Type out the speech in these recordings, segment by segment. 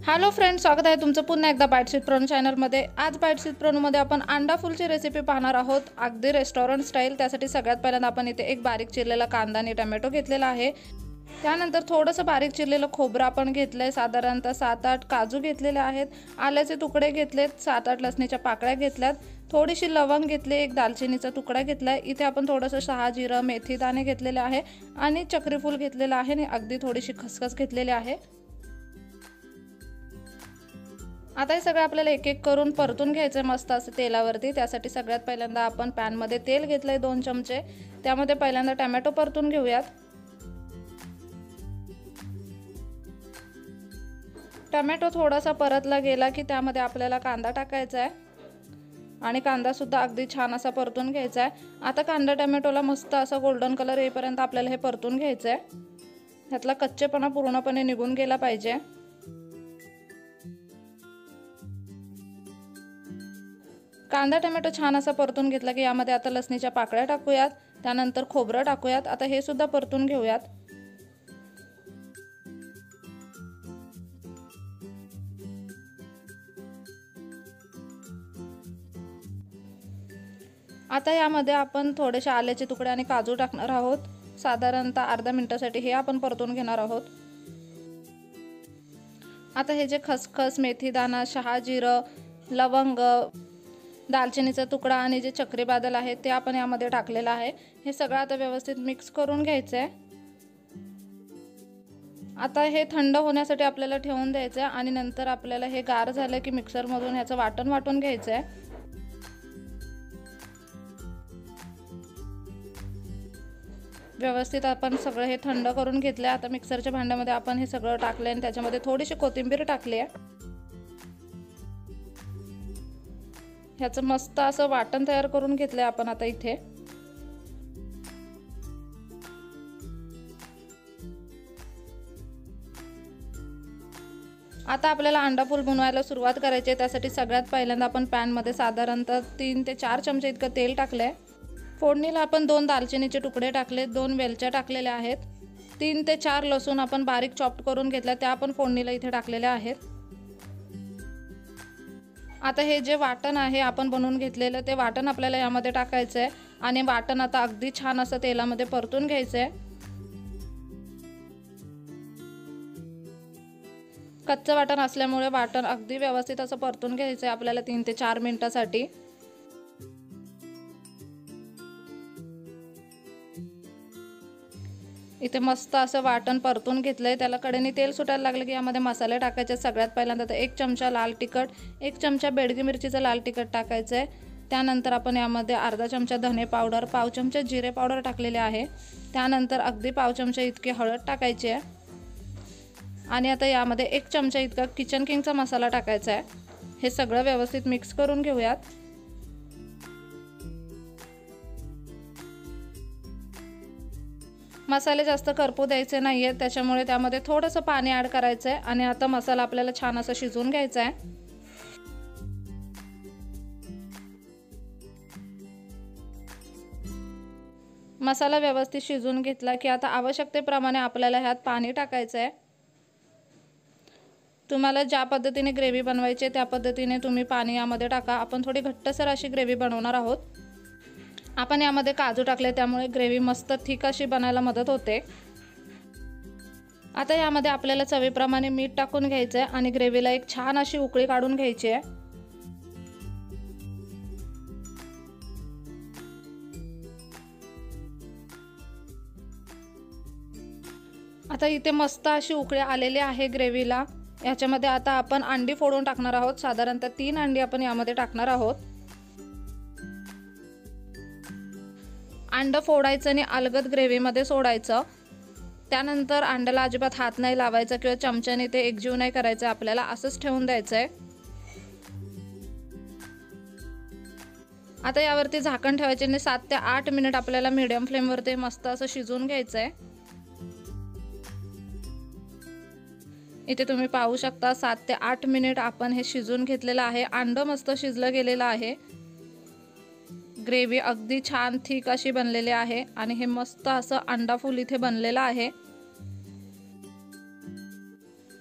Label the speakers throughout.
Speaker 1: Hello friends, स्वागत आहे तुमचं पुन्हा एकदा बाईट्स विथ प्रणू चॅनलमध्ये। आज बाईट्स विथ प्रणूमध्ये आपण अंडा फुलची रेसिपी पाहणार आहोत, अगदी रेस्टॉरंट स्टाईल। त्यासाठी सगळ्यात पहिल्यांदा आपण इथे एक बारीक चिरलेला कांदा आणि टोमॅटो घेतलेला आहे। त्यानंतर थोडंसं बारीक चिरलेलं खोबरं आपण घेतलंय, साधारणतः 7-8 काजू घेतलेले आहेत, आल्याचे तुकडे घेतलेत, 7-8 लसणीच्या पाकळ्या घेतल्यात, थोडीशी लवंग घेतली, एक दालचिनीचा तुकडा घेतलाय। इथे आपण थोडंसं शहाजिरं, मेथी दाणे घेतलेले आहे आणि चक्री फूल घेतलेलं आहे आणि अगदी थोडीशी खसखस घेतलेली आहे। आता हे सगळं आपल्याला एक एक करून परतून घ्यायचं मस्त असं तेलावरती। त्यासाठी सगळ्यात पहिल्यांदा आपण पॅन मध्ये तेल घेतलंय 2 चमचे। त्यामध्ये पहिल्यांदा टोमॅटो परतून घेऊयात। टोमॅटो थोडासा परतला गेला की त्यामध्ये आपल्याला कांदा टाकायचा आहे आणि कांदा सुद्धा अगदी छान असा परतून घ्यायचा आहे। आता कांदा टोमॅटोला मस्त असा गोल्डन कलर येईपर्यंत आपल्याला हे परतून घ्यायचं आहे। ह्यातला कच्चेपणा पूर्णपणे निघून गेला पाहिजे। कांदा टोमॅटो छान असा परतून घेतला की यामध्ये आता लसणीच्या पाकळ्या टाकूयात, त्यानंतर खोबरं टाकूयात। आता हे सुद्धा परतून घेऊयात। आता यामध्ये आपण थोडेसे आल्याचे तुकडे आणि काजू टाकणार आहोत। साधारणतः अर्धा मिनिटासाठी हे आपण परतून घेणार आहोत। आता हे जे खसखस, मेथी दाणा, शहाजिरं, लवंग, दालचिनीचा तुकडा आणि जे चक्री बादल आहे ते आपण यामध्ये टाकलेलं आहे। हे सगळं आता व्यवस्थित मिक्स करून घ्यायचं आहे। आता हे थंड होण्यासाठी आपल्याला ठेवून द्यायचं आहे आणि नंतर आपल्याला हे गार झालं की मिक्सर मधून ह्याचं वाटण वाटून घ्यायचं आहे। व्यवस्थित आपण सगळं हे थंड करून घेतलं। आता मिक्सरच्या भांड्यामध्ये आपण हे सगळं टाकलंय आणि त्याच्यामध्ये थोडीशी कोथिंबीर टाकली आहे। ह्याचं मस्त असं वाटण तयार करून घेतलंय आपण आता इथे। आता आपल्याला अंडा फुल बनवायला सुरुवात करायची आहे। त्यासाठी सगळ्यात पहिल्यांदा आपण पॅन मध्ये साधारणतः 3 ते 4 चमचे इतकं तेल टाकलंय। फोडणीला आपण 2 दालचिनीचे तुकडे टाकले, 2 वेलच्या टाकलेल्या आहेत, 3 ते 4 लसूण आपण बारीक चॉप्ड करून घेतल्या, त्या आपण फोडणीला इथे टाकलेल्या आहेत। आता हे जे वाटण आहे आपण बनवून घेतलेलं ते वाटण आपल्याला यामध्ये टाकायचं आहे आणि वाटण आता अगदी छान असं तेलामध्ये परतून घ्यायचं आहे। कच्चं वाटण असल्यामुळे वाटण अगदी व्यवस्थित असं परतून घ्यायचं आहे आपल्याला 3 ते 4 मिनिटांसाठी। इथे मस्त असं वाटण परतून घेतलंय। त्याला कडेने तेल सुटायला लागलं की यामध्ये मसाले टाकायचे। सगळ्यात पहिल्यांदा तर 1 चमचा लाल तिखट, 1 चमचा बेडगी मिरचीचं लाल तिखट टाकायचं आहे। त्यानंतर आपण यामध्ये अर्धा चमचा धने पावडर, पाव चमचा जिरे पावडर टाकलेले आहे। त्यानंतर अगदी पाव चमचा इतकी हळद टाकायची आहे आणि आता यामध्ये 1 चमचा इतका किचन किंगचा मसाला टाकायचा आहे। हे सगळं व्यवस्थित मिक्स करून घेऊयात। मसाले जास्त करपू द्यायचे नाहीये, त्याच्यामुळे त्यामध्ये थोडंसं पाणी ऍड करायचं आहे आणि आता मसाला आपल्याला छान असं शिजवून घ्यायचा आहे। मसाला व्यवस्थित शिजवून घेतला की आता आवश्यकतेप्रमाणे आपल्याला ह्यात पाणी टाकायचं आहे। तुम्हाला ज्या पद्धतीने ग्रेव्ही बनवायची त्या पद्धतीने तुम्ही पाणी यामध्ये टाका। आपण थोडी घट्टसर अशी ग्रेव्ही बनवणार आहोत। आपण यामध्ये काजू टाकले त्यामुळे ग्रेव्ही मस्त थिक अशी बनायला मदत होते। आता यामध्ये आपल्याला चवीप्रमाणे मीठ टाकून घ्यायचं आहे आणि ग्रेव्हीला एक छान अशी उकळी काढून घ्यायची आहे। आता इथे मस्त अशी उकळी आलेली आहे ग्रेव्हीला। याच्यामध्ये आता आपण अंडी फोडून टाकणार आहोत। साधारणतः 3 अंडी आपण यामध्ये टाकणार आहोत। अंड फोडायचं आणि अलगद ग्रेव्हीमध्ये सोडायचं। त्यानंतर अंड्याला अजिबात हात नाही लावायचा किंवा चमच्याने ते एकजीव नाही करायचं, आपल्याला असंच ठेवून द्यायचंय। आता यावरती झाकण ठेवायचे आणि 7 ते 8 मिनिट आपल्याला मीडियम फ्लेमवरती मस्त असं शिजवून घ्यायचंय। इथे तुम्ही पाहू शकता 7 ते 8 मिनिट आपण हे शिजवून घेतलेलं आहे। अंड मस्त शिजलं गेलेलं आहे। ग्रेव्ही अगदी छान थिक अशी बनलेली आहे आणि हे मस्त असं अंडा फुल इथे बनलेलं आहे।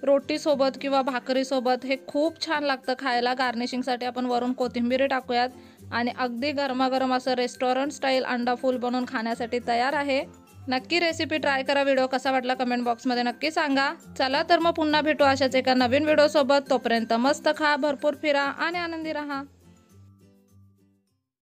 Speaker 1: रोटीसोबत किंवा भाकरीसोबत हे खूप छान लागतं खायला। गार्निशिंगसाठी आपण वरून कोथिंबीर टाकूयात आणि अगदी गरमागरम असं रेस्टॉरंट स्टाईल अंडा फूल बनवून खाण्यासाठी तयार आहे। नक्की रेसिपी ट्राय करा। व्हिडिओ कसा वाटला कमेंट बॉक्समध्ये नक्की सांगा। चला तर मग पुन्हा भेटू अशाच एका नवीन व्हिडिओ सोबत। तोपर्यंत मस्त खा, भरपूर फिरा आणि आनंदी राहा।